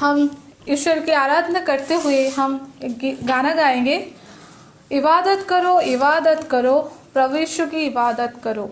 हम ईश्वर की आराधना करते हुए हम एक गाना गाएंगे। इबादत करो, प्रभु यीशु की इबादत करो।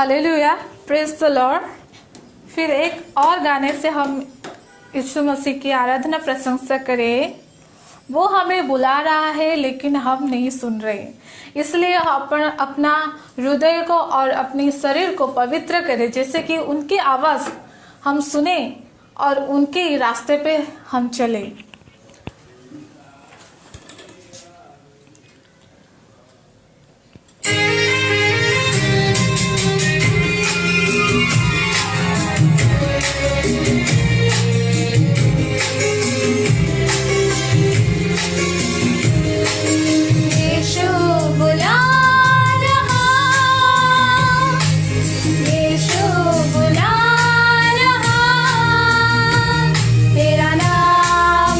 Hallelujah, praise the Lord. फिर एक और गाने से हम यीशु मसीह की आराधना प्रशंसा करें। वो हमें बुला रहा है लेकिन हम नहीं सुन रहे, इसलिए अपना हृदय को और अपने शरीर को पवित्र करें, जैसे कि उनकी आवाज़ हम सुने और उनके रास्ते पे हम चले। तेरा नाम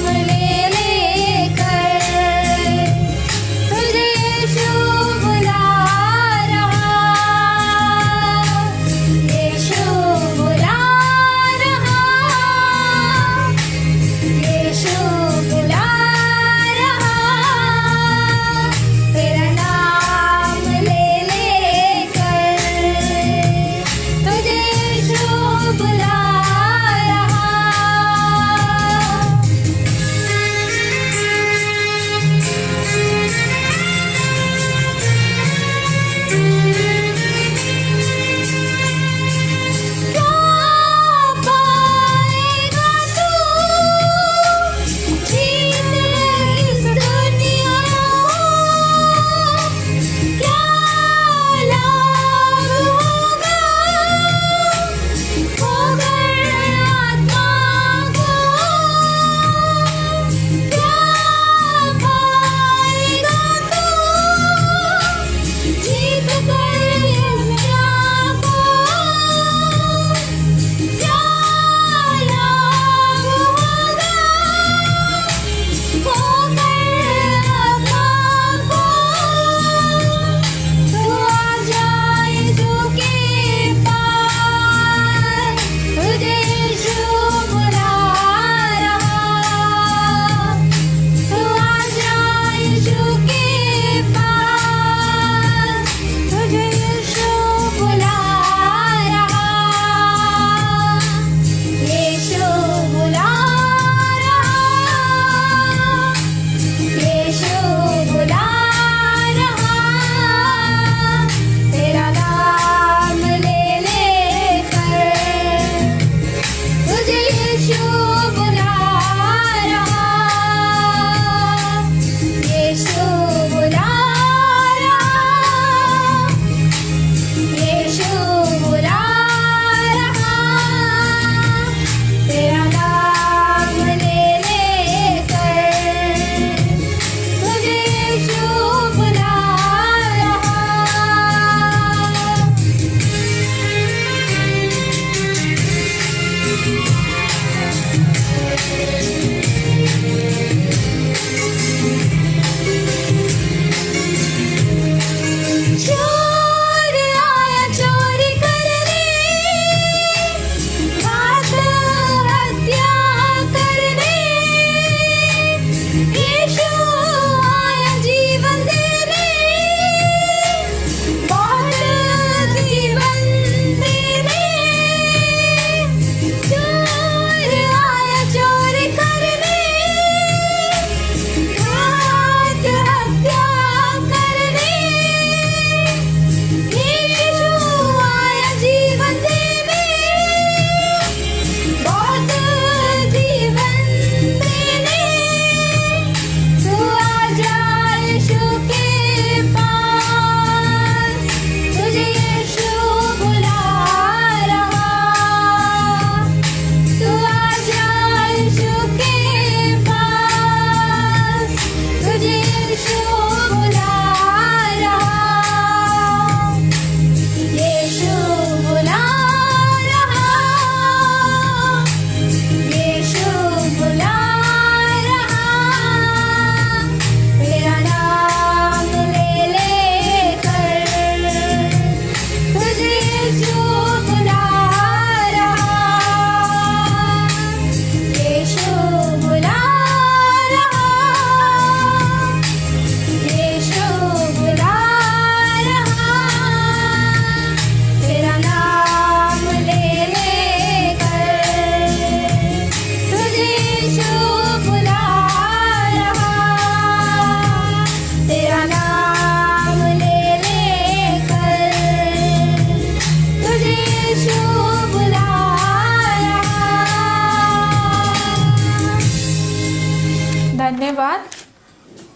धन्यवाद।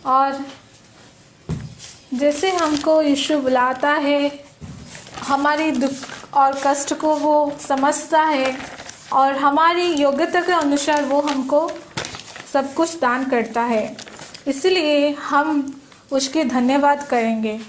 और जैसे हमको यीशु बुलाता है, हमारी दुख और कष्ट को वो समझता है और हमारी योग्यता के अनुसार वो हमको सब कुछ दान करता है, इसलिए हम उसके धन्यवाद करेंगे।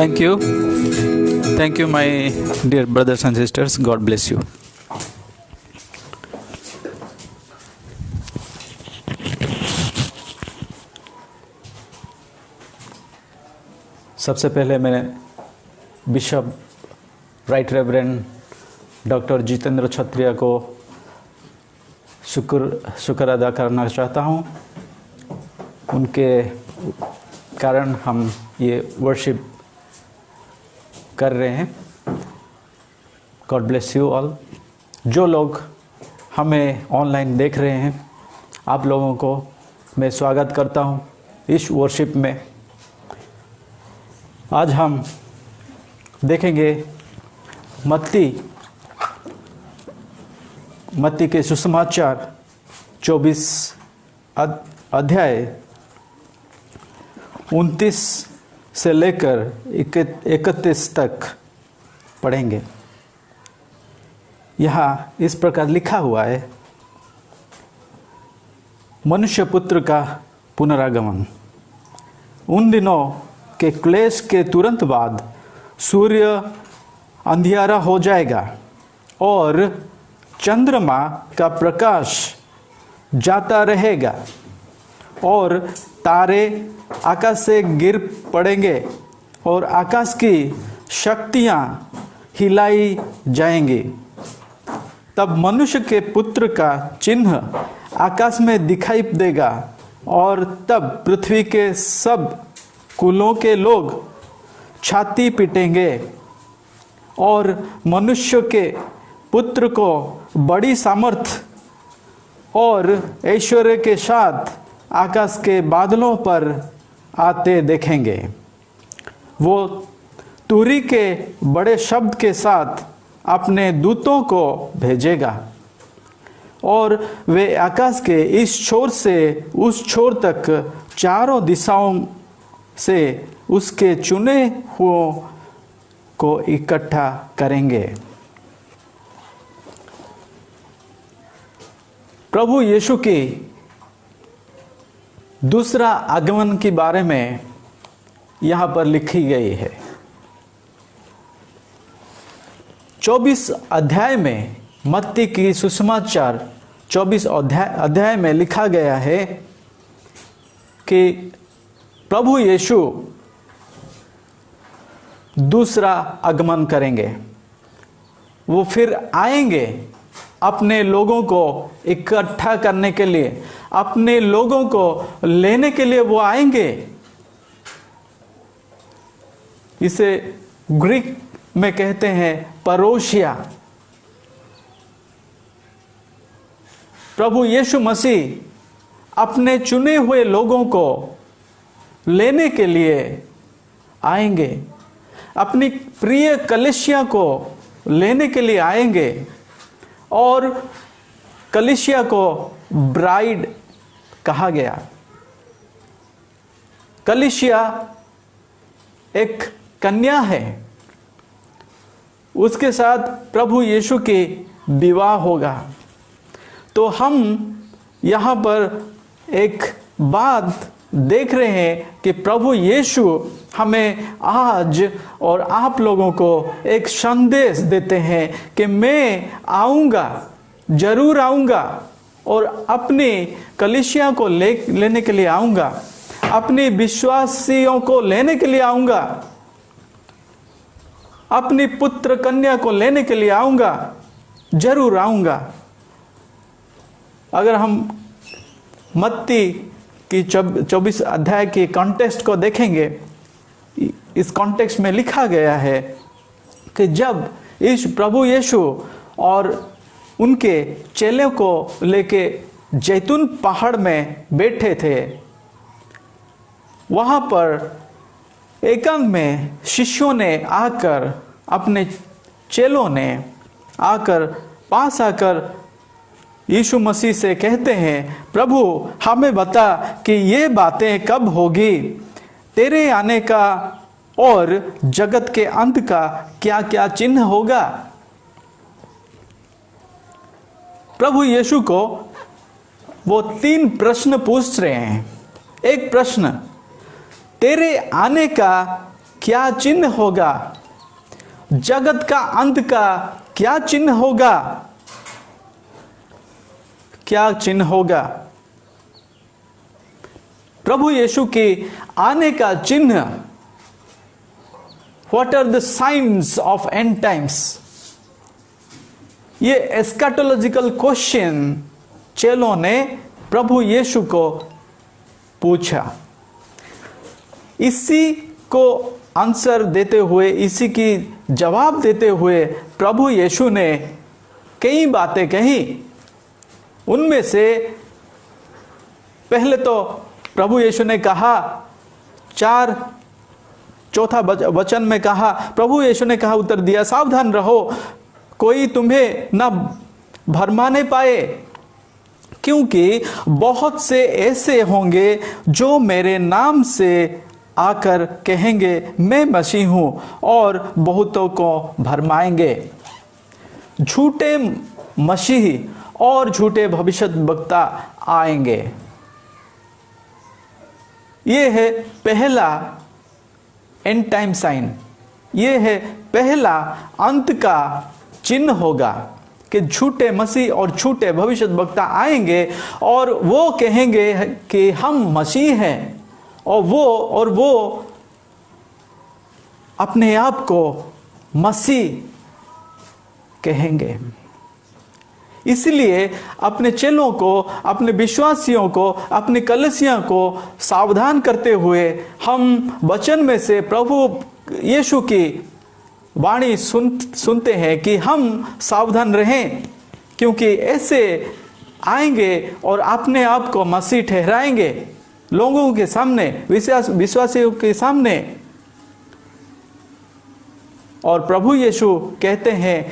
Thank you. Thank you, my dear brothers and sisters. God bless you. सबसे पहले मैं bishop right reverend doctor Jitendra Kshatriya को शुक्र अदा करना चाहता हूँ। उनके कारण हम ये वर्शिप कर रहे हैं। God bless you all. जो लोग हमें ऑनलाइन देख रहे हैं, आप लोगों को मैं स्वागत करता हूँ इस वर्शिप में। आज हम देखेंगे मत्ती के सुसमाचार 24 अध्याय 29 से लेकर 31 तक पढ़ेंगे। यहाँ इस प्रकार लिखा हुआ है, मनुष्य पुत्र का पुनरागमन। उन दिनों के क्लेश के तुरंत बाद सूर्य अंधियारा हो जाएगा और चंद्रमा का प्रकाश जाता रहेगा और तारे आकाश से गिर पड़ेंगे और आकाश की शक्तियाँ हिलाई जाएंगी। तब मनुष्य के पुत्र का चिन्ह आकाश में दिखाई देगा और तब पृथ्वी के सब कुलों के लोग छाती पीटेंगे और मनुष्य के पुत्र को बड़ी सामर्थ और ऐश्वर्य के साथ आकाश के बादलों पर आते देखेंगे। वो तुरी के बड़े शब्द के साथ अपने दूतों को भेजेगा और वे आकाश के इस छोर से उस छोर तक चारों दिशाओं से उसके चुने हुओं को इकट्ठा करेंगे। प्रभु यीशु की दूसरा आगमन के बारे में यहाँ पर लिखी गई है। 24 अध्याय में, मत्ती की सुसमाचार 24 अध्याय में लिखा गया है कि प्रभु यीशु दूसरा आगमन करेंगे। वो फिर आएंगे अपने लोगों को इकट्ठा करने के लिए, अपने लोगों को लेने के लिए वो आएंगे। इसे ग्रीक में कहते हैं परोशिया। प्रभु यीशु मसीह अपने चुने हुए लोगों को लेने के लिए आएंगे, अपनी प्रिय कलीसिया को लेने के लिए आएंगे और कलीसिया को ब्राइड कहा गया। कलीसिया एक कन्या है, उसके साथ प्रभु यीशु की विवाह होगा। तो हम यहाँ पर एक बात देख रहे हैं कि प्रभु यीशु हमें आज और आप लोगों को एक संदेश देते हैं कि मैं आऊँगा, जरूर आऊँगा और अपनी कलीसिया को लेने के लिए आऊँगा, अपनी विश्वासियों को लेने के लिए आऊँगा, अपनी पुत्र कन्या को लेने के लिए आऊँगा, जरूर आऊँगा। अगर हम मत्ती की 24 अध्याय के कॉन्टेक्स्ट को देखेंगे, इस कॉन्टेक्स्ट में लिखा गया है कि जब इस प्रभु यीशु और उनके चेलों को लेके जैतून पहाड़ में बैठे थे, वहाँ पर एकांत में शिष्यों ने आकर, अपने चेलों ने आकर पास आकर यीशु मसीह से कहते हैं, प्रभु हमें बता कि ये बातें कब होगी, तेरे आने का और जगत के अंत का क्या क्या चिन्ह होगा। प्रभु यीशु को वो 3 प्रश्न पूछ रहे हैं। एक प्रश्न, तेरे आने का क्या चिन्ह होगा? जगत का अंत का क्या चिन्ह होगा? क्या चिन्ह होगा? प्रभु यीशु के आने का चिन्ह, what are the signs of end times? ये एस्कैटोलॉजिकल क्वेश्चन चेलों ने प्रभु यीशु को पूछा। इसी को आंसर देते हुए, इसी की जवाब देते हुए प्रभु यीशु ने कई बातें कही। उनमें से पहले तो प्रभु यीशु ने कहा, चौथा वचन में कहा, प्रभु यीशु ने कहा, उत्तर दिया, सावधान रहो, कोई तुम्हें न भरमाने पाए, क्योंकि बहुत से ऐसे होंगे जो मेरे नाम से आकर कहेंगे मैं मसीह हूं, और बहुतों को भरमाएंगे। झूठे मसीह और झूठे भविष्यद्वक्ता आएंगे। ये है पहला एंड टाइम साइन, ये है पहला अंत का चिन्ह होगा कि झूठे मसीह और झूठे भविष्यद्वक्ता आएंगे और वो कहेंगे कि हम मसीह हैं, और वो अपने आप को मसीह कहेंगे। इसलिए अपने चेलों को, अपने विश्वासियों को, अपने कलीसिया को सावधान करते हुए हम वचन में से प्रभु यीशु की वाणी सुनते हैं कि हम सावधान रहें, क्योंकि ऐसे आएंगे और अपने आप को मसीह ठहराएंगे लोगों के सामने, विश्वासियों के सामने। और प्रभु यीशु कहते हैं,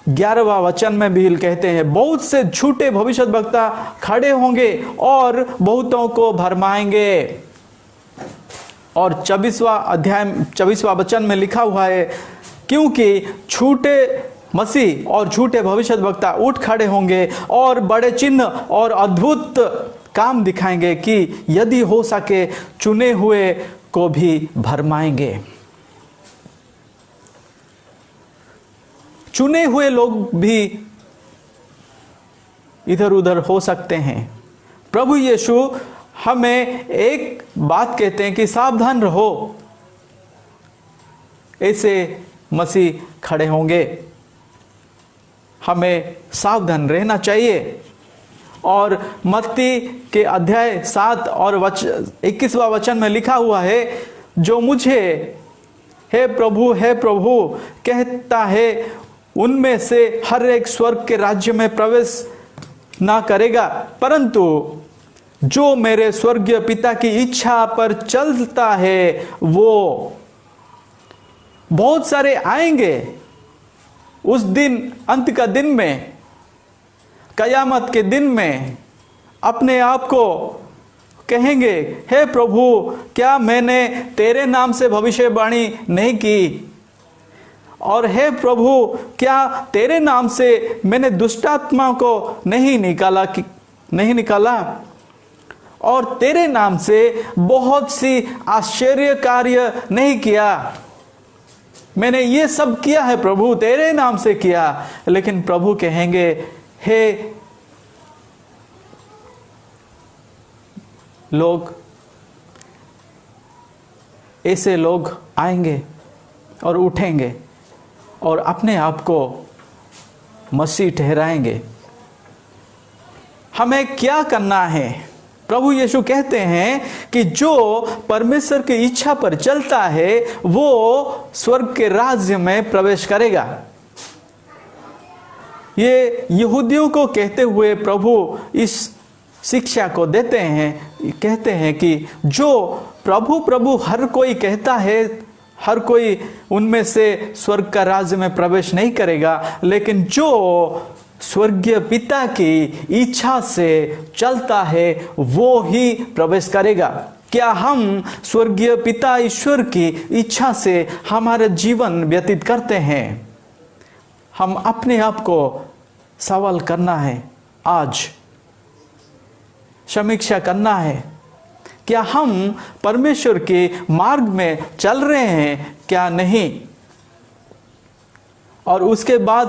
11वां वचन में भी कहते हैं, बहुत से झूठे भविष्यद्वक्ता खड़े होंगे और बहुतों को भरमाएंगे। और 24वां वचन में लिखा हुआ है, क्योंकि झूठे मसीह और झूठे भविष्यद्वक्ता उठ खड़े होंगे और बड़े चिन्ह और अद्भुत काम दिखाएंगे कि यदि हो सके चुने हुए को भी भरमाएंगे। चुने हुए लोग भी इधर उधर हो सकते हैं। प्रभु यीशु हमें एक बात कहते हैं कि सावधान रहो, ऐसे मसीह खड़े होंगे, हमें सावधान रहना चाहिए। और मत्ती के अध्याय 7 और 21वां वचन में लिखा हुआ है, जो मुझे हे प्रभु कहता है, उनमें से हर एक स्वर्ग के राज्य में प्रवेश ना करेगा, परंतु जो मेरे स्वर्गीय पिता की इच्छा पर चलता है वो। बहुत सारे आएंगे उस दिन, अंत का दिन में, कयामत के दिन में, अपने आप को कहेंगे, हे प्रभु, क्या मैंने तेरे नाम से भविष्यवाणी नहीं की? और हे प्रभु, क्या तेरे नाम से मैंने दुष्टात्मा को नहीं निकाला? और तेरे नाम से बहुत सी आश्चर्य कार्य नहीं किया? मैंने ये सब किया है प्रभु, तेरे नाम से किया। लेकिन प्रभु कहेंगे, हे लोग, ऐसे लोग आएंगे और उठेंगे और अपने आप को मसीह ठहराएंगे। हमें क्या करना है? प्रभु यीशु कहते हैं कि जो परमेश्वर की इच्छा पर चलता है वो स्वर्ग के राज्य में प्रवेश करेगा। ये यहूदियों को कहते हुए प्रभु इस शिक्षा को देते हैं, कहते हैं कि जो प्रभु प्रभु हर कोई कहता है, हर कोई उनमें से स्वर्ग का राज्य में प्रवेश नहीं करेगा, लेकिन जो स्वर्गीय पिता की इच्छा से चलता है वो ही प्रवेश करेगा। क्या हम स्वर्गीय पिता ईश्वर की इच्छा से हमारा जीवन व्यतीत करते हैं? हम अपने आप को सवाल करना है, आज समीक्षा करना है क्या हम परमेश्वर के मार्ग में चल रहे हैं क्या नहीं। और उसके बाद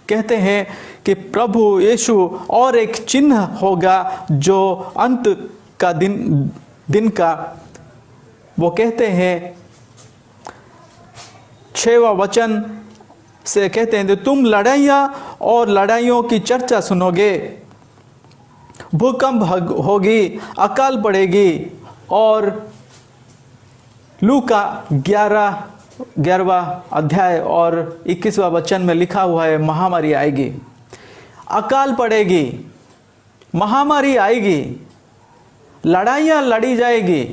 कहते हैं कि प्रभु यीशु और एक चिन्ह होगा जो अंत का दिन का, वो कहते हैं 6वां वचन से कहते हैं, तुम लड़ाइयाँ और लड़ाइयों की चर्चा सुनोगे, भूकंप होगी, अकाल पड़ेगी, और लूका 11वां अध्याय और 21वां वचन में लिखा हुआ है महामारी आएगी, अकाल पड़ेगी, महामारी आएगी, लड़ाइयाँ लड़ी जाएगी,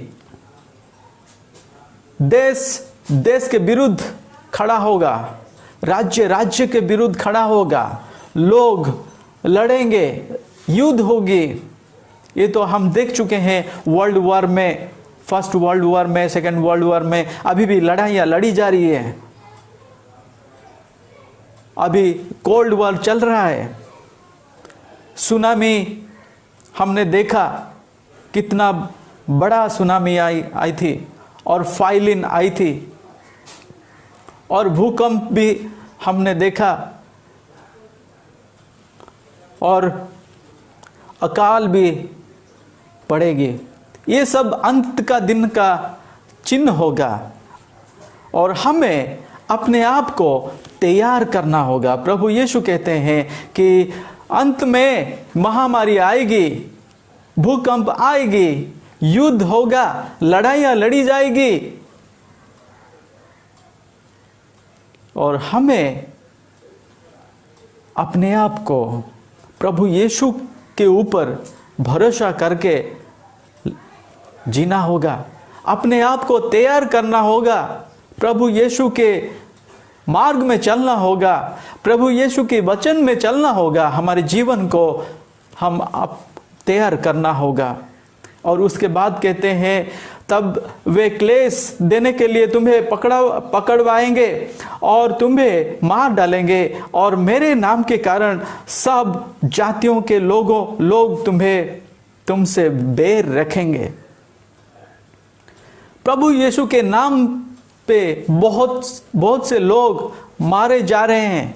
देश के विरुद्ध खड़ा होगा, राज्य के विरुद्ध खड़ा होगा, लोग लड़ेंगे, युद्ध होगी। ये तो हम देख चुके हैं वर्ल्ड वॉर में, फर्स्ट वर्ल्ड वॉर में, सेकेंड वर्ल्ड वॉर में, अभी भी लड़ाइयाँ लड़ी जा रही है, अभी कोल्ड वॉर चल रहा है। सुनामी हमने देखा, कितना बड़ा सुनामी आई थी, और फाइलिन आई थी, और भूकंप भी हमने देखा, और अकाल भी पड़ेगी। ये सब अंत का दिन का चिन्ह होगा, और हमें अपने आप को तैयार करना होगा। प्रभु यीशु कहते हैं कि अंत में महामारी आएगी, भूकंप आएगी, युद्ध होगा, लड़ाइयाँ लड़ी जाएगी, और हमें अपने आप को प्रभु यीशु के ऊपर भरोसा करके जीना होगा, अपने आप को तैयार करना होगा, प्रभु यीशु के मार्ग में चलना होगा, प्रभु यीशु के वचन में चलना होगा, हमारे जीवन को हम तैयार करना होगा। और उसके बाद कहते हैं, तब वे क्लेश देने के लिए तुम्हें पकड़वाएंगे और तुम्हें मार डालेंगे, और मेरे नाम के कारण सब जातियों के लोग तुमसे बैर रखेंगे। प्रभु यीशु के नाम पे बहुत से लोग मारे जा रहे हैं,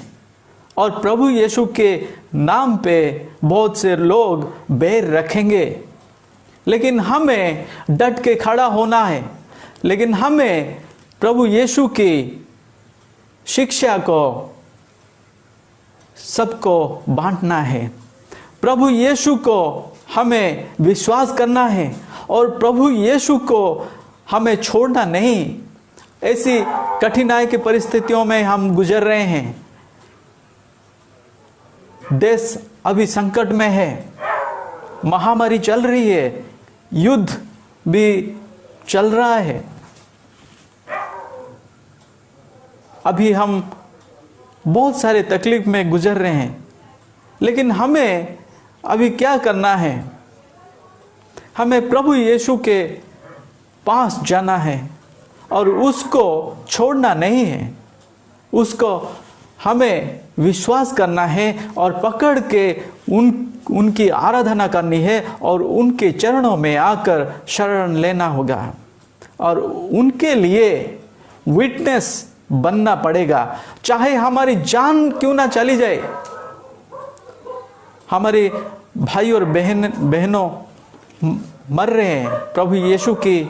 और प्रभु यीशु के नाम पे बहुत से लोग बैर रखेंगे। लेकिन हमें डट के खड़ा होना है, लेकिन हमें प्रभु यीशु की शिक्षा को सबको बांटना है, प्रभु यीशु को हमें विश्वास करना है, और प्रभु यीशु को हमें छोड़ना नहीं। ऐसी कठिनाई की परिस्थितियों में हम गुजर रहे हैं, देश अभी संकट में है, महामारी चल रही है, युद्ध भी चल रहा है, अभी हम बहुत सारे तकलीफ में गुजर रहे हैं। लेकिन हमें अभी क्या करना है? हमें प्रभु यीशु के पास जाना है, और उसको छोड़ना नहीं है, उसको हमें विश्वास करना है, और पकड़ के उनकी आराधना करनी है, और उनके चरणों में आकर शरण लेना होगा, और उनके लिए विटनेस बनना पड़ेगा। चाहे हमारी जान क्यों ना चली जाए, हमारे भाई और बहनों मर रहे हैं प्रभु यीशु की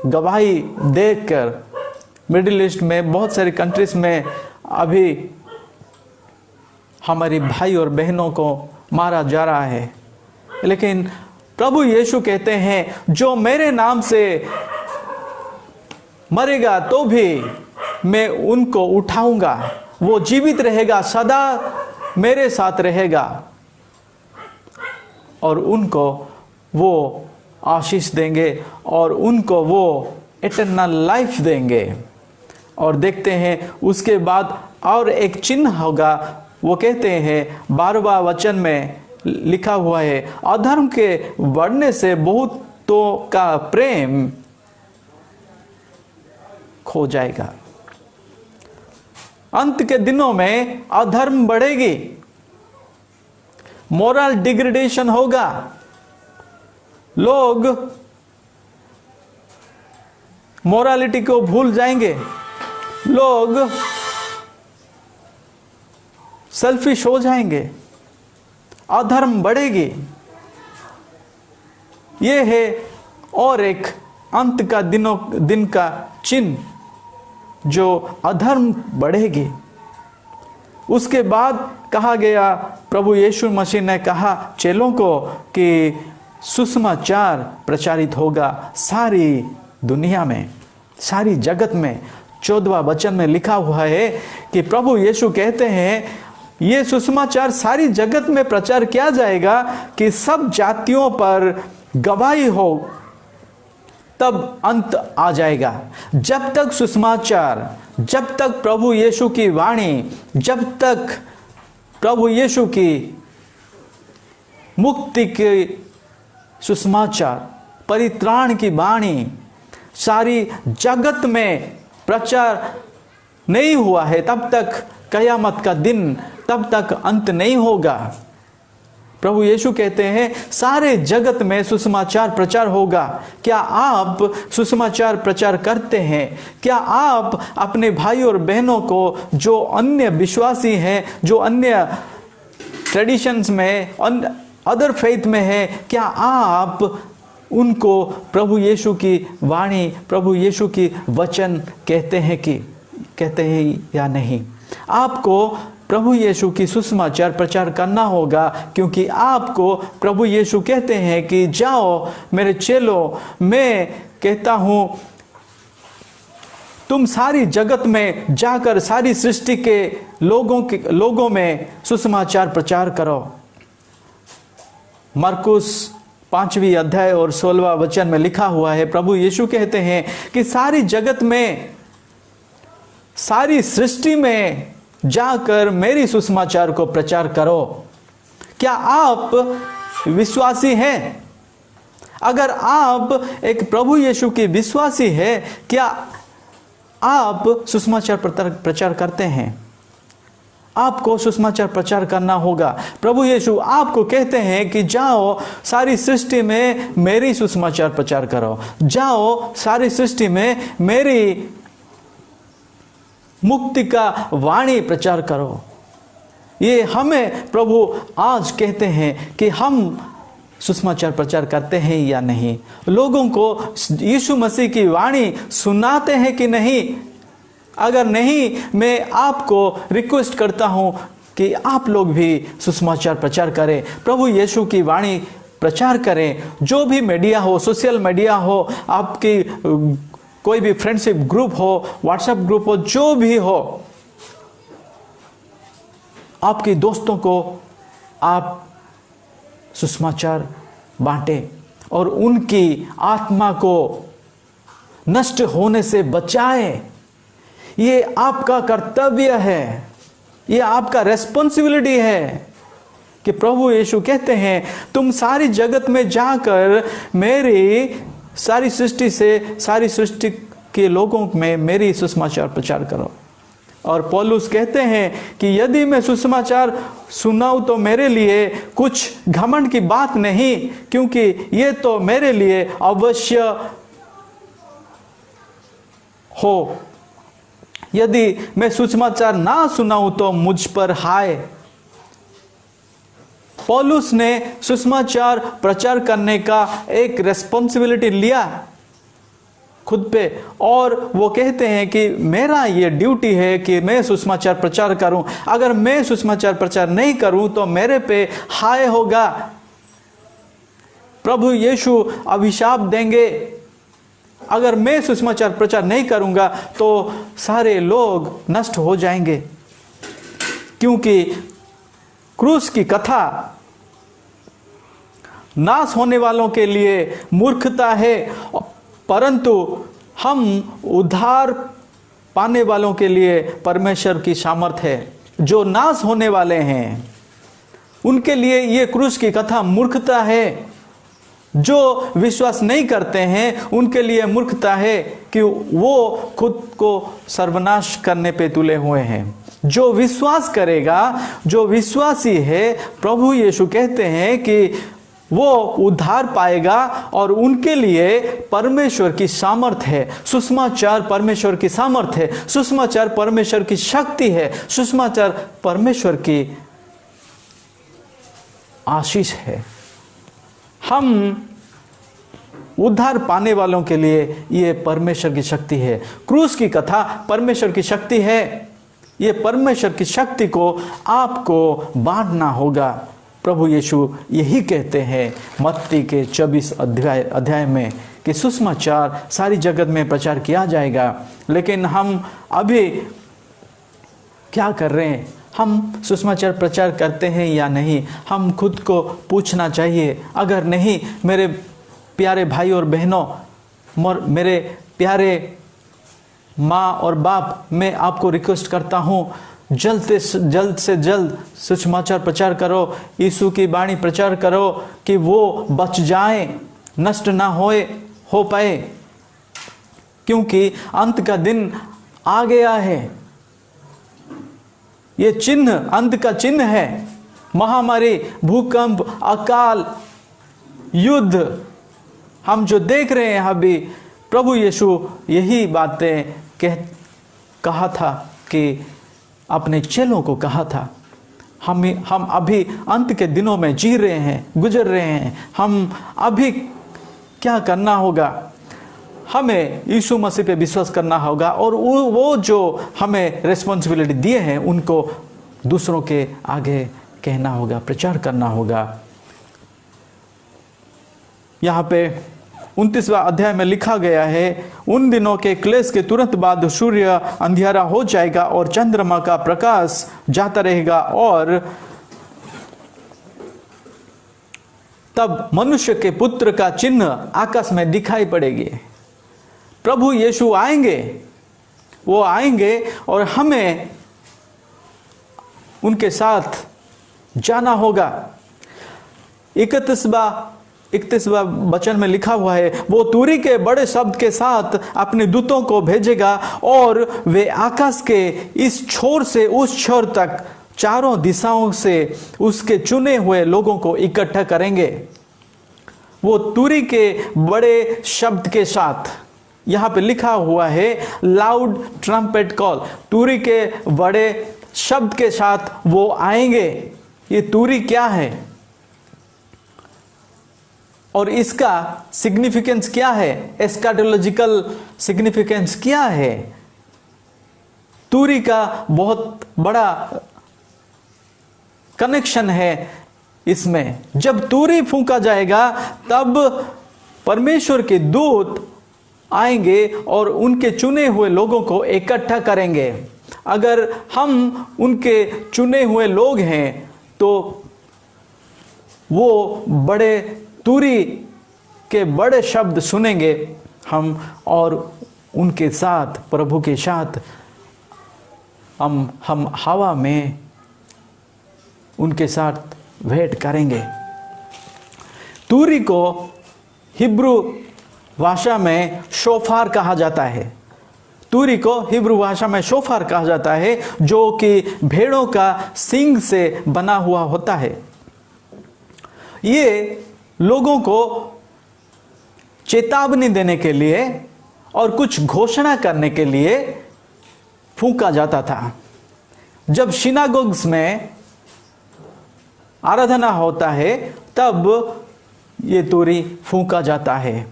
गवाही देखकर। मिडिल ईस्ट में बहुत सारी कंट्रीज में अभी हमारे भाई और बहनों को मारा जा रहा है, लेकिन प्रभु यीशु कहते हैं, जो मेरे नाम से मरेगा तो भी मैं उनको उठाऊंगा, वो जीवित रहेगा, सदा मेरे साथ रहेगा, और उनको वो आशीष देंगे, और उनको वो इटर्नल लाइफ देंगे। और देखते हैं उसके बाद और एक चिन्ह होगा, वो कहते हैं 12वां वचन में लिखा हुआ है, अधर्म के बढ़ने से बहुतों का प्रेम खो जाएगा। अंत के दिनों में अधर्म बढ़ेगी, मोरल डिग्रेडेशन होगा, लोग मोरालिटी को भूल जाएंगे, लोग सेल्फिश हो जाएंगे, अधर्म बढ़ेगी। ये है और एक अंत का दिन का चिन्ह, जो अधर्म बढ़ेगी। उसके बाद कहा गया, प्रभु यीशु मसीह ने कहा चेलों को कि सुसमाचार प्रचारित होगा सारी दुनिया में, सारी जगत में। 14वां वचन में लिखा हुआ है कि प्रभु यीशु कहते हैं ये सुसमाचार सारी जगत में प्रचार किया जाएगा कि सब जातियों पर गवाही हो, तब अंत आ जाएगा। जब तक सुसमाचार, जब तक प्रभु यीशु की वाणी, जब तक प्रभु यीशु की मुक्ति के सुसमाचार, परित्राण की वाणी सारी जगत में प्रचार नहीं हुआ है, तब तक कयामत का दिन, तब तक अंत नहीं होगा। प्रभु यीशु कहते हैं सारे जगत में सुसमाचार प्रचार होगा। क्या आप सुसमाचार प्रचार करते हैं? क्या आप अपने भाई और बहनों को जो अन्य विश्वासी हैं, जो अन्य ट्रेडिशंस में, अदर फेथ में है, क्या आप उनको प्रभु यीशु की वाणी, प्रभु यीशु की वचन कहते हैं या नहीं? आपको प्रभु यीशु की सुसमाचार प्रचार करना होगा, क्योंकि आपको प्रभु यीशु कहते हैं कि जाओ मेरे चेलों, मैं कहता हूं तुम सारी जगत में जाकर सारी सृष्टि के लोगों में सुसमाचार प्रचार करो। मरकुस 5वीं अध्याय और 16वां वचन में लिखा हुआ है, प्रभु यीशु कहते हैं कि सारी जगत में, सारी सृष्टि में जाकर मेरी सुसमाचार को प्रचार करो। क्या आप विश्वासी हैं? अगर आप एक प्रभु यीशु के विश्वासी हैं, क्या आप सुसमाचार प्रचार करते हैं? आपको सुसमाचार प्रचार करना होगा। प्रभु यीशु आपको कहते हैं कि जाओ सारी सृष्टि में मेरी सुसमाचार प्रचार करो, जाओ सारी सृष्टि में मेरी मुक्ति का वाणी प्रचार करो। ये हमें प्रभु आज कहते हैं कि हम सुसमाचार प्रचार करते हैं या नहीं, लोगों को यीशु मसीह की वाणी सुनाते हैं कि नहीं। अगर नहीं, मैं आपको रिक्वेस्ट करता हूं कि आप लोग भी सुसमाचार प्रचार करें, प्रभु यीशु की वाणी प्रचार करें। जो भी मीडिया हो, सोशल मीडिया हो, आपकी कोई भी फ्रेंडशिप ग्रुप हो, व्हाट्सएप ग्रुप हो, जो भी हो, आपके दोस्तों को आप सुसमाचार बांटें और उनकी आत्मा को नष्ट होने से बचाएं। ये आपका कर्तव्य है, ये आपका रेस्पॉन्सिबिलिटी है कि प्रभु यीशु कहते हैं तुम सारी जगत में जाकर मेरी सारी सृष्टि के लोगों में मेरी सुसमाचार प्रचार करो। और पौलुस कहते हैं कि यदि मैं सुसमाचार सुनाऊं तो मेरे लिए कुछ घमंड की बात नहीं, क्योंकि ये तो मेरे लिए अवश्य हो। यदि मैं सुसमाचार ना सुनाऊं तो मुझ पर हाय। पौलुस ने सुसमाचार प्रचार करने का एक रेस्पॉन्सिबिलिटी लिया खुद पे, और वो कहते हैं कि मेरा ये ड्यूटी है कि मैं सुसमाचार प्रचार करूं। अगर मैं सुसमाचार प्रचार नहीं करूं तो मेरे पे हाय होगा, प्रभु यीशु अभिशाप देंगे। अगर मैं सुसमाचार प्रचार नहीं करूंगा तो सारे लोग नष्ट हो जाएंगे, क्योंकि क्रूस की कथा नाश होने वालों के लिए मूर्खता है, परंतु हम उद्धार पाने वालों के लिए परमेश्वर की सामर्थ है। जो नाश होने वाले हैं उनके लिए ये क्रूस की कथा मूर्खता है। जो विश्वास नहीं करते हैं उनके लिए मूर्खता है कि वो खुद को सर्वनाश करने पे तुले हुए हैं। जो विश्वास करेगा, जो विश्वासी है, प्रभु यीशु कहते हैं कि वो उद्धार पाएगा और उनके लिए परमेश्वर की सामर्थ है। सुसमाचार परमेश्वर की सामर्थ है, सुसमाचार परमेश्वर की शक्ति है, सुसमाचार परमेश्वर की आशीष है। हम उद्धार पाने वालों के लिए ये परमेश्वर की शक्ति है। क्रूस की कथा परमेश्वर की शक्ति है। ये परमेश्वर की शक्ति को आपको बांटना होगा। प्रभु यीशु यही कहते हैं मत्ती के 24 अध्याय में कि सुसमाचार सारी जगत में प्रचार किया जाएगा। लेकिन हम अभी क्या कर रहे हैं? हम सुसमाचार प्रचार करते हैं या नहीं? हम खुद को पूछना चाहिए। अगर नहीं, मेरे प्यारे भाई और बहनों, मेरे प्यारे माँ और बाप, मैं आपको रिक्वेस्ट करता हूँ, जल्द से जल्द सुसमाचार प्रचार करो, यीशु की वाणी प्रचार करो कि वो बच जाएं, नष्ट ना हो पाए, क्योंकि अंत का दिन आ गया है। ये चिन्ह अंत का चिन्ह है। महामारी, भूकंप, अकाल, युद्ध हम जो देख रहे हैं अभी, प्रभु यीशु यही बातें कहा था कि अपने चेलों को कहा था। हम अभी अंत के दिनों में जी रहे हैं, गुजर रहे हैं। हम अभी क्या करना होगा? हमें यीशु मसीह पे विश्वास करना होगा और वो जो हमें रिस्पॉन्सिबिलिटी दिए हैं उनको दूसरों के आगे कहना होगा, प्रचार करना होगा। यहाँ पे 29वां अध्याय में लिखा गया है, उन दिनों के क्लेश के तुरंत बाद सूर्य अंधियारा हो जाएगा और चंद्रमा का प्रकाश जाता रहेगा और तब मनुष्य के पुत्र का चिन्ह आकाश में दिखाई पड़ेगी। प्रभु यीशु आएंगे, वो आएंगे और हमें उनके साथ जाना होगा। 31वां वचन में लिखा हुआ है, वो तुरी के बड़े शब्द के साथ अपने दूतों को भेजेगा और वे आकाश के इस छोर से उस छोर तक चारों दिशाओं से उसके चुने हुए लोगों को इकट्ठा करेंगे। वो तुरी के बड़े शब्द के साथ, यहाँ पे लिखा हुआ है लाउड ट्रम्पेट कॉल, तुरी के बड़े शब्द के साथ वो आएंगे। ये तुरी क्या है और इसका सिग्निफिकेंस क्या है? एस्काटोलॉजिकल सिग्निफिकेंस क्या है? तुरी का बहुत बड़ा कनेक्शन है इसमें। जब तुरी फूंका जाएगा तब परमेश्वर के दूत आएंगे और उनके चुने हुए लोगों को इकट्ठा करेंगे। अगर हम उनके चुने हुए लोग हैं तो वो बड़े तुरी के बड़े शब्द सुनेंगे हम और उनके साथ, प्रभु के साथ हम हवा में उनके साथ भेंट करेंगे। तुरी को हिब्रू भाषा में शोफार कहा जाता है। तुरी को हिब्रू भाषा में शोफार कहा जाता है, जो कि भेड़ों का सींग से बना हुआ होता है। ये लोगों को चेतावनी देने के लिए और कुछ घोषणा करने के लिए फूंका जाता था। जब सिनागोग्स में आराधना होता है तब ये तुरी फूंका जाता है।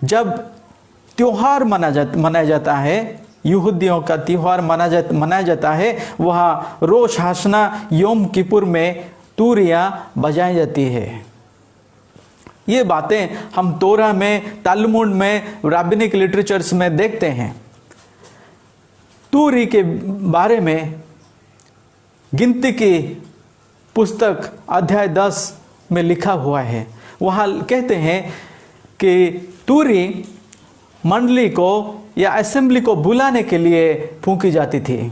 जब त्योहार मनाया जाता है, यहूदियों का त्योहार मनाया जाता है, वहाँ रोश हसना योम किपुर में तुरियां बजाई जाती है। ये बातें हम तोरा में, तालमुड में, राबिनिक लिटरेचर्स में देखते हैं। तुरी के बारे में गिनती की पुस्तक अध्याय 10 में लिखा हुआ है। वहाँ कहते हैं कि तुरी मंडली को या असेंबली को बुलाने के लिए फूंकी जाती थी,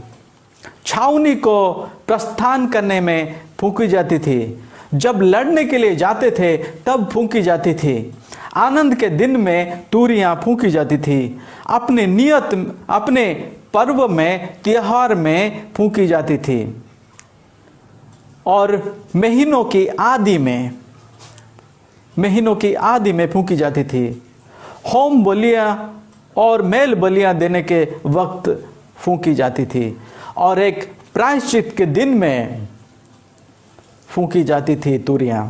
छावनी को प्रस्थान करने में फूंकी जाती थी, जब लड़ने के लिए जाते थे तब फूंकी जाती थी, आनंद के दिन में तुरियां फूंकी जाती थी, अपने पर्व में, त्योहार में फूंकी जाती थी, और महीनों की आदि में महीनों की आदि में फूंकी जाती थी। होम बलियां और मेल बलियां देने के वक्त फूंकी जाती थी, और एक प्रायश्चित के दिन में फूंकी जाती थी तूरियां,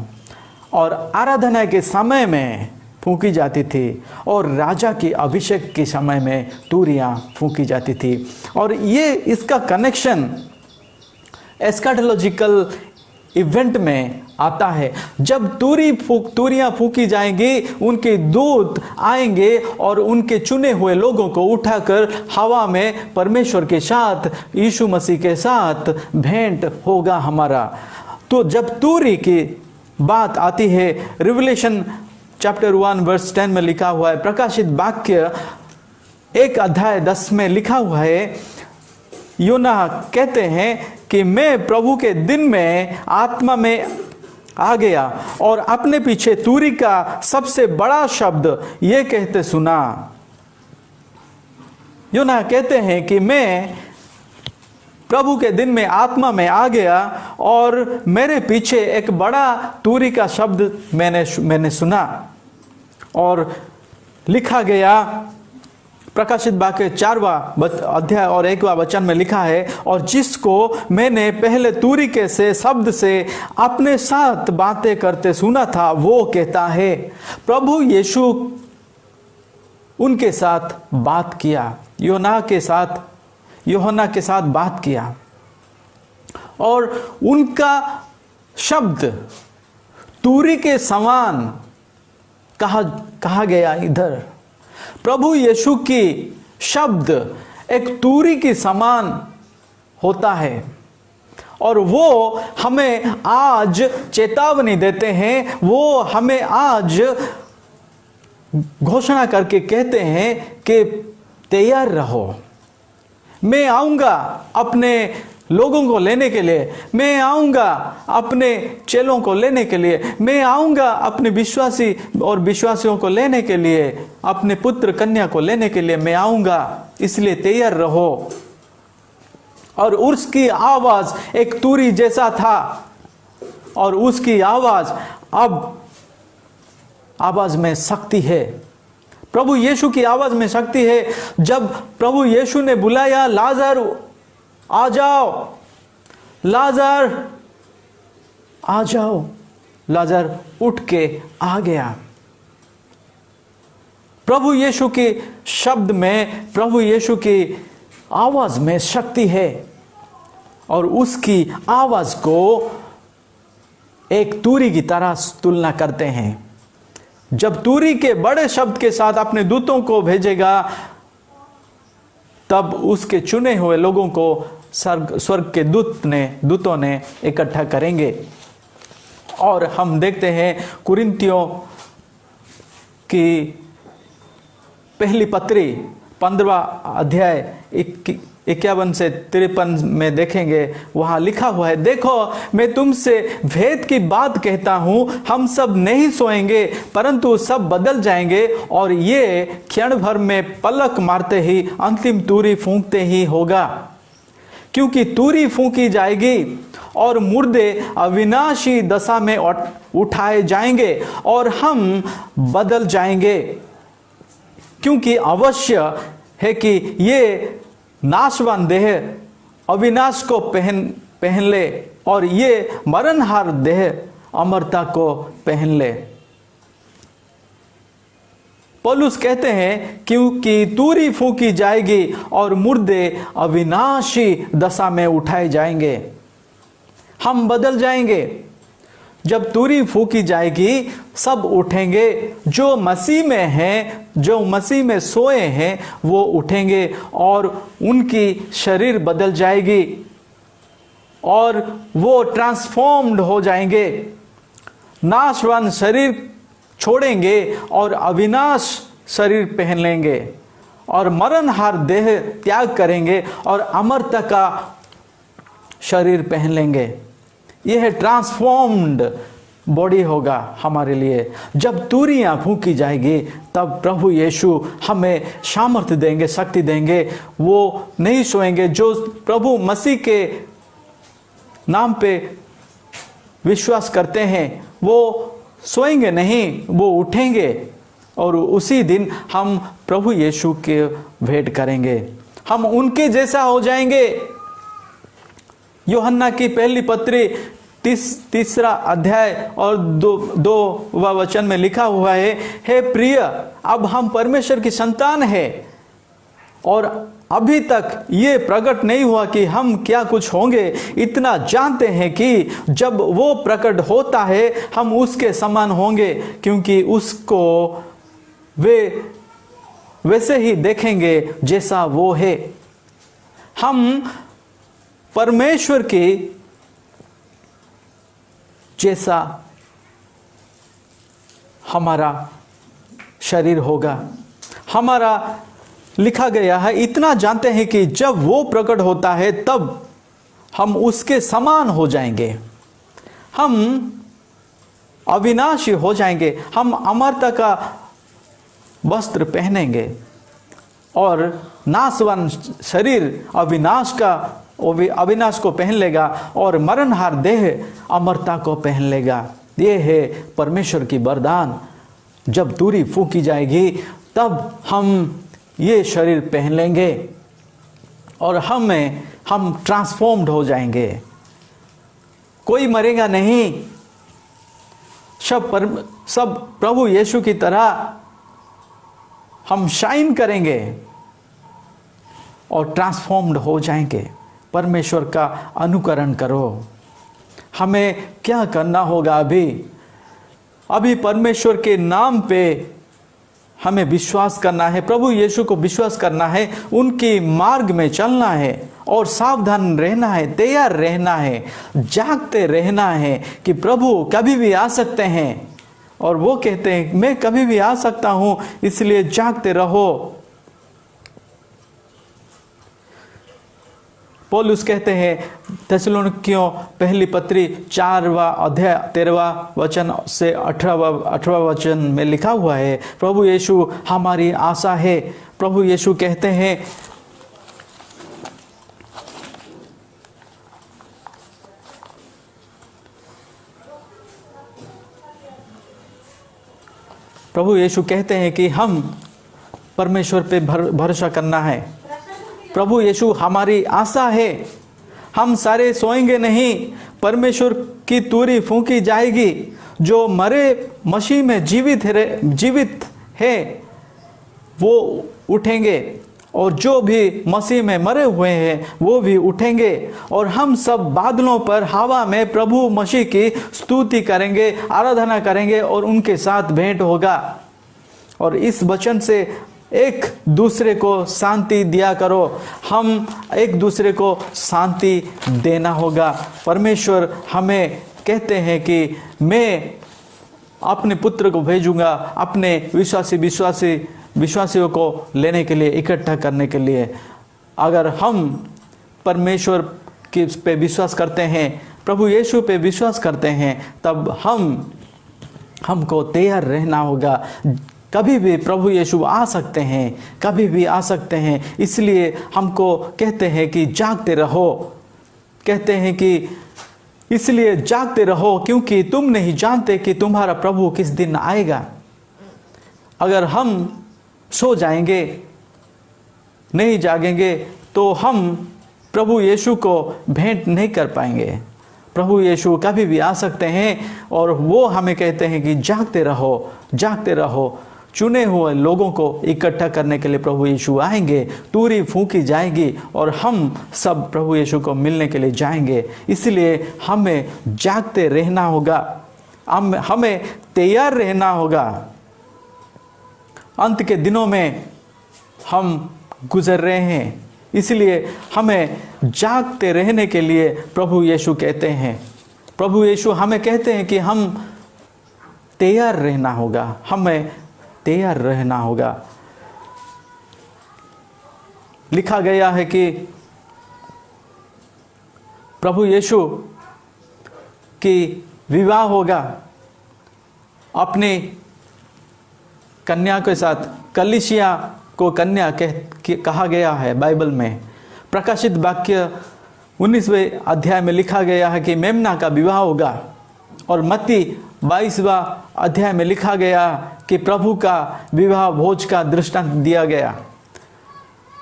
और आराधना के समय में फूंकी जाती थी, और राजा की अभिषेक के समय में तूरियां फूंकी जाती थी। और ये इसका कनेक्शन एस्काटोलॉजिकल इवेंट में आता है। जब तूरियां फूंकी जाएंगी, उनके दूत आएंगे और उनके चुने हुए लोगों को उठाकर हवा में परमेश्वर के साथ, यीशु मसीह के साथ भेंट होगा हमारा। तो जब तूरी की बात आती है, रिवलेशन चैप्टर 1 वर्स 10 में लिखा हुआ है, प्रकाशित वाक्य 1 अध्याय 10 में लिखा हुआ है, योना कहते हैं कि मैं प्रभु के दिन में आत्मा में आ गया और अपने पीछे तूरी का सबसे बड़ा शब्द ये कहते सुना। योना कहते हैं कि मैं प्रभु के दिन में आत्मा में आ गया और मेरे पीछे एक बड़ा तूरी का शब्द मैंने सुना, और लिखा गया प्रकाशित वाक्य 4वां अध्याय और 1वां वचन में लिखा है, और जिसको मैंने पहले तूरी के से शब्द से अपने साथ बातें करते सुना था, वो कहता है, प्रभु यीशु उनके साथ बात किया, यूहन्ना के साथ बात किया, और उनका शब्द तूरी के समान कहा गया। इधर प्रभु यीशु की शब्द एक तूरी के समान होता है, और वो हमें आज चेतावनी देते हैं, वो हमें आज घोषणा करके कहते हैं कि तैयार रहो, मैं आऊंगा अपने लोगों को लेने के लिए, मैं आऊंगा अपने चेलों को लेने के लिए, मैं आऊंगा अपने विश्वासी और विश्वासियों को लेने के लिए, अपने पुत्र कन्या को लेने के लिए मैं आऊंगा, इसलिए तैयार रहो। और उसकी आवाज एक तूरी जैसा था, और उसकी आवाज में शक्ति है। प्रभु यीशु की आवाज में शक्ति है। जब प्रभु यीशु ने बुलाया, लाजर आ जाओ, लाजर आ जाओ, लाजर उठ के आ गया। प्रभु यीशु के शब्द में, प्रभु यीशु की आवाज में शक्ति है, और उसकी आवाज को एक तूरी की तरह तुलना करते हैं। जब तूरी के बड़े शब्द के साथ अपने दूतों को भेजेगा, तब उसके चुने हुए लोगों को स्वर्ग के दूतों ने इकट्ठा करेंगे। और हम देखते हैं कुरिन्थियों की पहली पत्री 15वां अध्याय 51 से 53 में देखेंगे, वहां लिखा हुआ है, देखो मैं तुमसे भेद की बात कहता हूं, हम सब नहीं सोएंगे परंतु सब बदल जाएंगे, और ये क्षण भर में पलक मारते ही अंतिम तूरी फूंकते ही होगा। क्योंकि तूरी फूंकी जाएगी और मुर्दे अविनाशी दशा में उठाए जाएंगे और हम बदल जाएंगे। क्योंकि अवश्य है कि ये नाशवान देह अविनाश को पहन ले, और ये मरणहार देह अमरता को पहन ले। पौलुस कहते हैं क्योंकि तूरी फूंकी जाएगी और मुर्दे अविनाशी दशा में उठाए जाएंगे, हम बदल जाएंगे। जब तूरी फूंकी जाएगी सब उठेंगे, जो मसीह में हैं, जो मसीह में सोए हैं वो उठेंगे, और उनकी शरीर बदल जाएगी और वो ट्रांसफॉर्म्ड हो जाएंगे। नाशवान शरीर छोड़ेंगे और अविनाश शरीर पहन लेंगे, और मरणहार देह त्याग करेंगे और अमरता का शरीर पहन लेंगे। यह ट्रांसफॉर्म्ड बॉडी होगा हमारे लिए। जब तूरियां फूंकी जाएगी तब प्रभु यीशु हमें सामर्थ्य देंगे, शक्ति देंगे। वो नहीं सोएंगे। जो प्रभु मसीह के नाम पे विश्वास करते हैं वो सोएंगे नहीं, वो उठेंगे और उसी दिन हम प्रभु यीशु के भेंट करेंगे, हम उनके जैसा हो जाएंगे। यूहन्ना की पहली पत्री तीसरा अध्याय और दो वचन में लिखा हुआ है, हे प्रिय, अब हम परमेश्वर की संतान है और अभी तक ये प्रकट नहीं हुआ कि हम क्या कुछ होंगे। इतना जानते हैं कि जब वो प्रकट होता है हम उसके समान होंगे, क्योंकि उसको वे वैसे ही देखेंगे जैसा वो है। हम परमेश्वर के जैसा हमारा शरीर होगा। हमारा लिखा गया है, इतना जानते हैं कि जब वो प्रकट होता है तब हम उसके समान हो जाएंगे, हम अविनाशी हो जाएंगे, हम अमरता का वस्त्र पहनेंगे और नाशवान शरीर अविनाश को पहन लेगा और मरणहार देह अमरता को पहन लेगा। ये है परमेश्वर की वरदान। जब तुरी फूंकी जाएगी तब हम ये शरीर पहन लेंगे और हम ट्रांसफॉर्म्ड हो जाएंगे। कोई मरेगा नहीं, सब प्रभु यीशु की तरह हम शाइन करेंगे और ट्रांसफॉर्म्ड हो जाएंगे। परमेश्वर का अनुकरण करो। हमें क्या करना होगा? अभी परमेश्वर के नाम पे हमें विश्वास करना है, प्रभु यीशु को विश्वास करना है, उनके मार्ग में चलना है और सावधान रहना है, तैयार रहना है, जागते रहना है कि प्रभु कभी भी आ सकते हैं। और वो कहते हैं मैं कभी भी आ सकता हूं, इसलिए जागते रहो। पौलुस कहते हैं थिस्सलुनीकियों पहली पत्री 4वां अध्याय 13वां वचन से 18वां वचन में लिखा हुआ है, प्रभु यीशु हमारी आशा है। प्रभु यीशु कहते हैं कि हम परमेश्वर पे भरोसा करना है। प्रभु यीशु हमारी आशा है। हम सारे सोएंगे नहीं, परमेश्वर की तुरी फूंकी जाएगी। जो मरे मसीह में जीवित है वो उठेंगे और जो भी मसीह में मरे हुए हैं वो भी उठेंगे और हम सब बादलों पर हवा में प्रभु मसीह की स्तुति करेंगे, आराधना करेंगे और उनके साथ भेंट होगा। और इस वचन से एक दूसरे को शांति दिया करो। हम एक दूसरे को शांति देना होगा। परमेश्वर हमें कहते हैं कि मैं अपने पुत्र को भेजूंगा अपने विश्वासियों को लेने के लिए, इकट्ठा करने के लिए। अगर हम परमेश्वर के पे विश्वास करते हैं, प्रभु यीशु पे विश्वास करते हैं, तब हमको तैयार रहना होगा। कभी भी प्रभु यीशु आ सकते हैं, कभी भी आ सकते हैं। इसलिए हमको कहते हैं कि जागते रहो, कहते हैं कि इसलिए जागते रहो क्योंकि तुम नहीं जानते कि तुम्हारा प्रभु किस दिन आएगा। अगर हम सो जाएंगे, नहीं जागेंगे, तो हम प्रभु यीशु को भेंट नहीं कर पाएंगे। प्रभु यीशु कभी भी आ सकते हैं और वो हमें कहते हैं कि जागते रहो, जागते रहो। चुने हुए लोगों को इकट्ठा करने के लिए प्रभु यीशु आएंगे, तुरी फूंकी जाएगी और हम सब प्रभु यीशु को मिलने के लिए जाएंगे। इसलिए हमें जागते रहना होगा, हमें तैयार रहना होगा। अंत के दिनों में हम गुजर रहे हैं, इसलिए हमें जागते रहने के लिए प्रभु यीशु कहते हैं। प्रभु यीशु हमें कहते हैं कि हम तैयार रहना होगा, हमें तैयार रहना होगा। लिखा गया है कि प्रभु यीशु की विवाह होगा अपनी कन्या के साथ। कलीसिया को कन्या कहा गया है बाइबल में। प्रकाशित वाक्य 19वें अध्याय में लिखा गया है कि मेमना का विवाह होगा और मत्ती 22वां अध्याय में लिखा गया कि प्रभु का विवाह भोज का दृष्टांत दिया गया।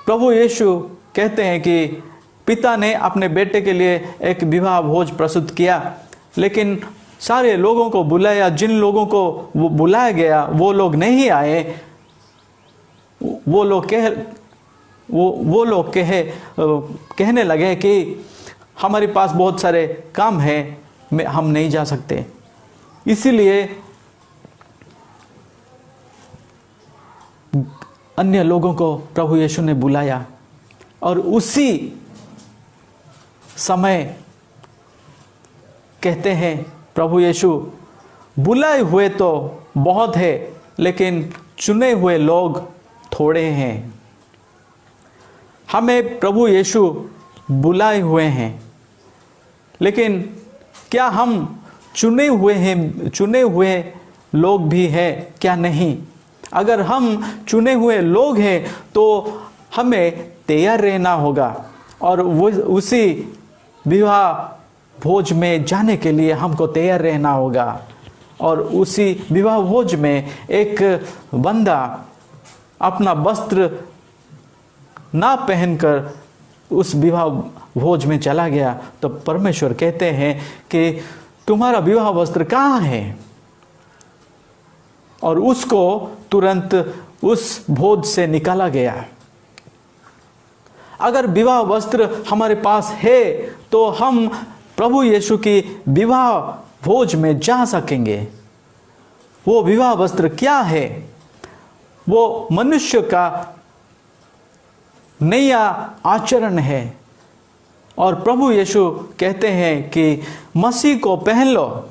प्रभु यीशु कहते हैं कि पिता ने अपने बेटे के लिए एक विवाह भोज प्रस्तुत किया, लेकिन सारे लोगों को बुलाया, जिन लोगों को वो बुलाया गया वो लोग नहीं आए। वो लोग कहने लगे कि हमारे पास बहुत सारे काम हैं, हम नहीं जा सकते। इसीलिए अन्य लोगों को प्रभु यीशु ने बुलाया और उसी समय कहते हैं प्रभु यीशु, बुलाए हुए तो बहुत है लेकिन चुने हुए लोग थोड़े हैं। हमें प्रभु यीशु बुलाए हुए हैं, लेकिन क्या हम चुने हुए लोग भी हैं क्या? नहीं। अगर हम चुने हुए लोग हैं तो हमें तैयार रहना होगा और वो उसी विवाह भोज में जाने के लिए हमको तैयार रहना होगा। और उसी विवाह भोज में एक बंदा अपना वस्त्र ना पहनकर उस विवाह भोज में चला गया तो परमेश्वर कहते हैं कि तुम्हारा विवाह वस्त्र कहाँ है? और उसको तुरंत उस भोज से निकाला गया। अगर विवाह वस्त्र हमारे पास है तो हम प्रभु यीशु की विवाह भोज में जा सकेंगे। वो विवाह वस्त्र क्या है? वो मनुष्य का नया आचरण है। और प्रभु यीशु कहते हैं कि मसीह को पहन लो।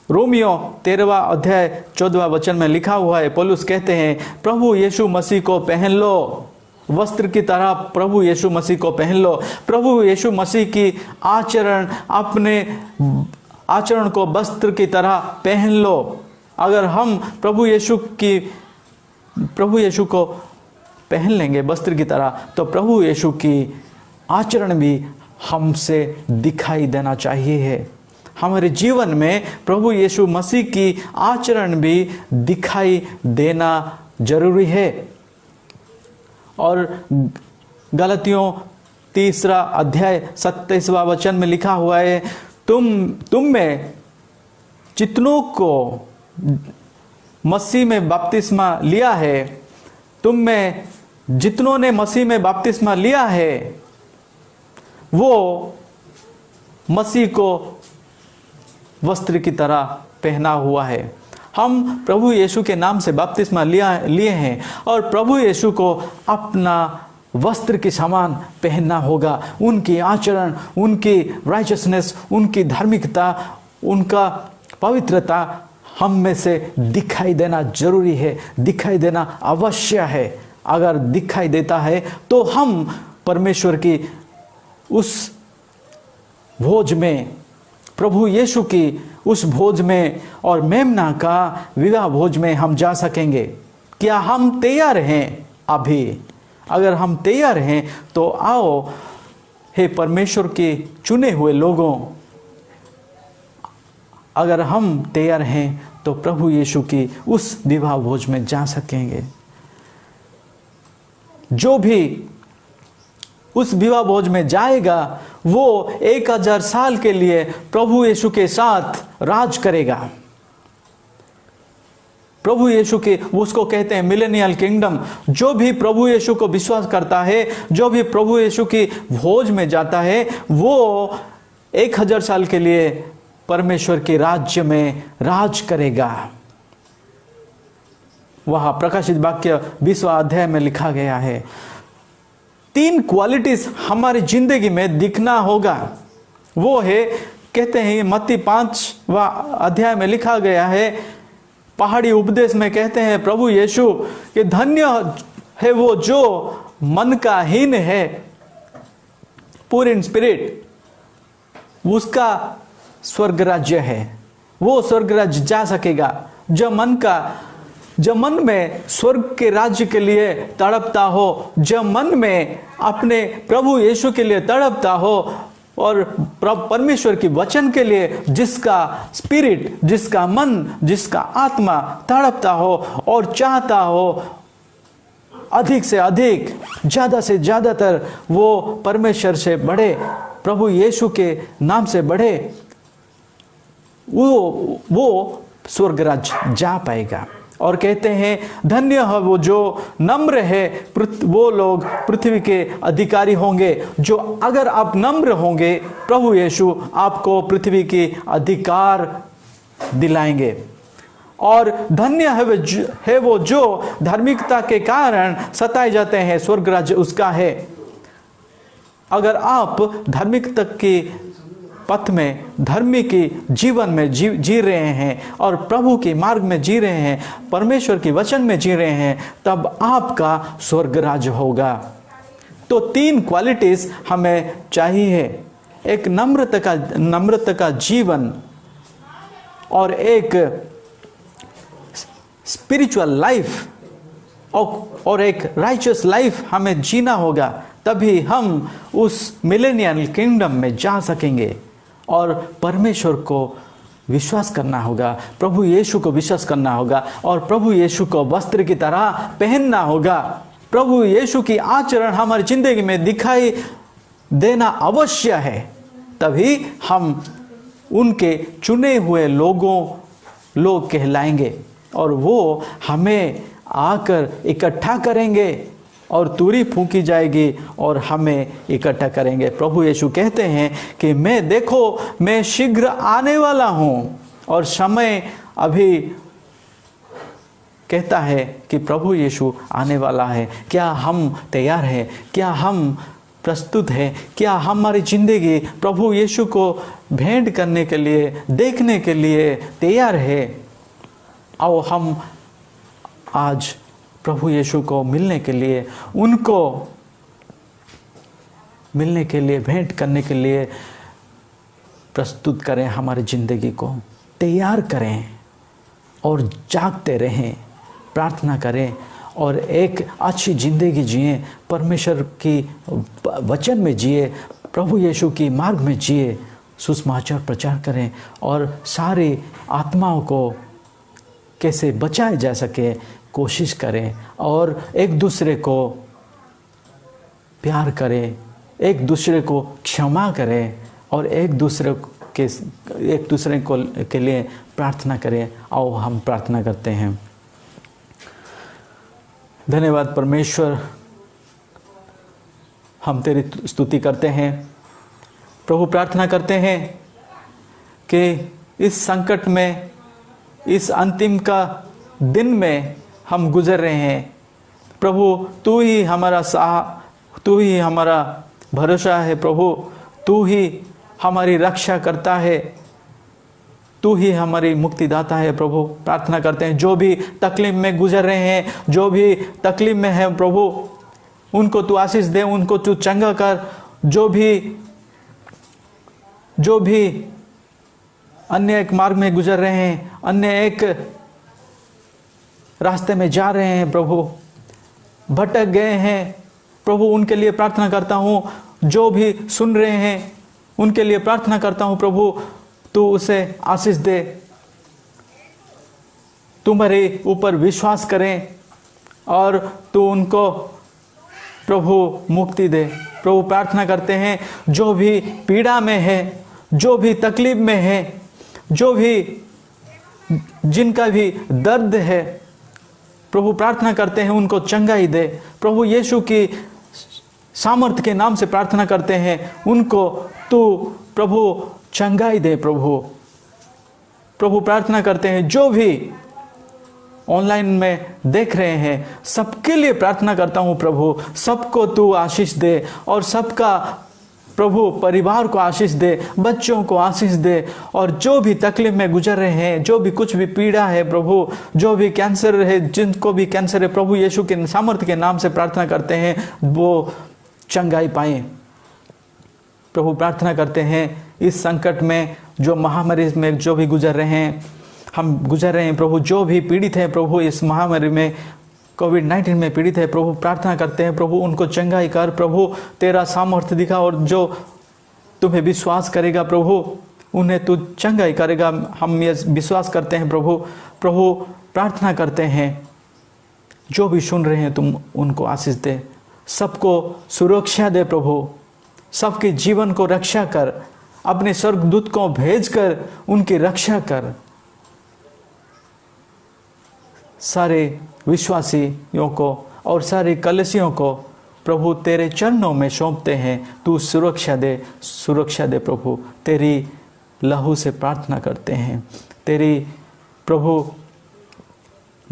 रोमियो 13वां अध्याय 14वां वचन में लिखा हुआ है, पौलुस कहते हैं प्रभु यीशु मसीह को पहन लो। वस्त्र की तरह प्रभु यीशु मसीह को पहन लो। प्रभु यीशु मसीह की अपने आचरण को वस्त्र की तरह पहन लो। अगर हम प्रभु यीशु को पहन लेंगे वस्त्र की तरह, तो प्रभु यीशु की आचरण भी हमसे दिखाई देना चाहिए। हमारे जीवन में प्रभु यीशु मसीह की आचरण भी दिखाई देना जरूरी है। और गलतियों 3 अध्याय 27वां वचन में लिखा हुआ है, तुम में जितनों को मसीह में बपतिस्मा लिया है, तुम में जितनों ने मसीह में बपतिस्मा लिया है, वो मसीह को वस्त्र की तरह पहना हुआ है। हम प्रभु यीशु के नाम से बपतिस्मा लिए हैं और प्रभु यीशु को अपना वस्त्र के समान पहनना होगा। उनकी आचरण, उनकी राइचसनेस, उनकी धार्मिकता, उनका पवित्रता हम में से दिखाई देना जरूरी है, दिखाई देना अवश्य है। अगर दिखाई देता है तो हम परमेश्वर की उस भोज में, प्रभु यीशु की उस भोज में और मेमना का विवाह भोज में हम जा सकेंगे। क्या हम तैयार हैं अभी? अगर हम तैयार हैं तो आओ हे परमेश्वर के चुने हुए लोगों, अगर हम तैयार हैं तो प्रभु यीशु की उस विवाह भोज में जा सकेंगे। जो भी उस विवाह भोज में जाएगा वो 1000 साल के लिए प्रभु यीशु के साथ राज करेगा। प्रभु यीशु के, उसको कहते हैं मिलेनियल किंगडम। जो भी प्रभु यीशु को विश्वास करता है, जो भी प्रभु यीशु की भोज में जाता है, वो 1000 साल के लिए परमेश्वर के राज्य में राज करेगा। वहां प्रकाशित वाक्य 20वां अध्याय में लिखा गया है। 3 क्वालिटीज हमारी जिंदगी में दिखना होगा। वो है, कहते हैं मत्ती 5वां अध्याय में लिखा गया है, पहाड़ी उपदेश में कहते हैं प्रभु यीशु कि धन्य है वो जो मन का हीन है, पूर इन स्पिरिट, उसका स्वर्ग राज्य है। वो स्वर्ग राज्य जा सकेगा। जो मन में स्वर्ग के राज्य के लिए तड़पता हो, जो मन में अपने प्रभु यीशु के लिए तड़पता हो, और परमेश्वर की वचन के लिए जिसका स्पिरिट, जिसका मन, जिसका आत्मा तड़पता हो और चाहता हो अधिक से अधिक, ज़्यादा से ज़्यादातर वो परमेश्वर से बढ़े, प्रभु यीशु के नाम से बढ़े, वो स्वर्ग राज्य जा पाएगा। और कहते हैं धन्य है वो जो नम्र है, वो लोग पृथ्वी के अधिकारी होंगे। जो अगर आप नम्र होंगे, प्रभु यीशु आपको पृथ्वी की अधिकार दिलाएंगे। और धन्य है वो जो धार्मिकता के कारण सताए जाते हैं, स्वर्ग राज्य उसका है। अगर आप धार्मिकता के पथ में, धर्मी के जीवन में जी रहे हैं और प्रभु के मार्ग में जी रहे हैं, परमेश्वर के वचन में जी रहे हैं, तब आपका स्वर्ग राज्य होगा। तो 3 क्वालिटीज हमें चाहिए, एक नम्रता का जीवन और एक स्पिरिचुअल लाइफ और एक राइचियस लाइफ हमें जीना होगा। तभी हम उस मिलेनियल किंगडम में जा सकेंगे। और परमेश्वर को विश्वास करना होगा, प्रभु यीशु को विश्वास करना होगा और प्रभु यीशु को वस्त्र की तरह पहनना होगा। प्रभु यीशु की आचरण हमारी जिंदगी में दिखाई देना अवश्य है, तभी हम उनके चुने हुए लोग कहलाएंगे और वो हमें आकर इकट्ठा करेंगे और तुरी फूंकी जाएगी और हमें इकट्ठा करेंगे। प्रभु यीशु कहते हैं कि मैं शीघ्र आने वाला हूँ और समय अभी कहता है कि प्रभु यीशु आने वाला है। क्या हम तैयार हैं? क्या हम प्रस्तुत हैं? क्या हमारी जिंदगी प्रभु यीशु को भेंट करने के लिए, देखने के लिए तैयार है? आओ हम आज प्रभु यीशु को मिलने के लिए, उनको मिलने के लिए, भेंट करने के लिए प्रस्तुत करें, हमारी ज़िंदगी को तैयार करें और जागते रहें, प्रार्थना करें और एक अच्छी ज़िंदगी जिए, परमेश्वर की वचन में जिए, प्रभु यीशु की मार्ग में जिए, सुसमाचार प्रचार करें और सारी आत्माओं को कैसे बचाए जा सके कोशिश करें और एक दूसरे को प्यार करें, एक दूसरे को क्षमा करें और एक दूसरे के लिए प्रार्थना करें। आओ हम प्रार्थना करते हैं। धन्यवाद परमेश्वर, हम तेरी स्तुति करते हैं प्रभु। प्रार्थना करते हैं कि इस संकट में, इस अंतिम का दिन में हम गुजर रहे हैं प्रभु, तू ही हमारा तू ही हमारा भरोसा है प्रभु, तू ही हमारी रक्षा करता है, तू ही हमारी मुक्तिदाता है प्रभु। प्रार्थना करते हैं जो भी तकलीफ में गुजर रहे हैं, जो भी तकलीफ में है प्रभु, उनको तू आशीष दे, उनको तू चंगा कर। जो भी अन्य एक मार्ग में गुजर रहे हैं, अन्य एक रास्ते में जा रहे हैं प्रभु, भटक गए हैं प्रभु, उनके लिए प्रार्थना करता हूँ। जो भी सुन रहे हैं उनके लिए प्रार्थना करता हूँ प्रभु, तू उसे आशीष दे, तुम्हारे ऊपर विश्वास करें और तू उनको प्रभु मुक्ति दे। प्रभु प्रार्थना करते हैं जो भी पीड़ा में है, जो भी तकलीफ में है, जो भी जिनका भी दर्द है, प्रभु प्रार्थना करते हैं उनको चंगाई दे। प्रभु यीशु की सामर्थ के नाम से प्रार्थना करते हैं, उनको तू प्रभु चंगाई दे। प्रभु प्रार्थना करते हैं जो भी ऑनलाइन में देख रहे हैं, सबके लिए प्रार्थना करता हूँ प्रभु, सबको तू आशीष दे और सबका प्रभु परिवार को आशीष दे, बच्चों को आशीष दे। और जो भी तकलीफ में गुजर रहे हैं, जो भी कुछ भी पीड़ा है प्रभु, जो भी कैंसर है, जिनको भी कैंसर है, प्रभु यीशु के सामर्थ्य के नाम से प्रार्थना करते हैं वो चंगाई पाएं। प्रभु प्रार्थना करते हैं इस संकट में, जो महामारी में जो भी गुजर रहे हैं, हम गुजर रहे हैं प्रभु, जो भी पीड़ित हैं प्रभु, इस महामारी में कोविड-19 में पीड़ित है प्रभु, प्रार्थना करते हैं प्रभु उनको चंगाई कर, प्रभु तेरा सामर्थ्य दिखा और जो तुम्हें विश्वास करेगा प्रभु, उन्हें तू चंगाई करेगा। हम ये विश्वास करते हैं प्रभु। प्रभु प्रार्थना करते हैं जो भी सुन रहे हैं तुम उनको आशीष दे, सबको सुरक्षा दे प्रभु, सबके जीवन को रक्षा कर, अपने स्वर्गदूत को भेजकर उनकी रक्षा कर। सारे विश्वासियों को और सारे कलसियों को प्रभु तेरे चरणों में सौंपते हैं। तू सुरक्षा दे प्रभु। तेरी लहू से प्रार्थना करते हैं, तेरी प्रभु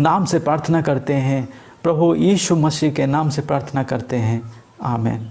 नाम से प्रार्थना करते हैं, प्रभु यीशु मसीह के नाम से प्रार्थना करते हैं। आमीन।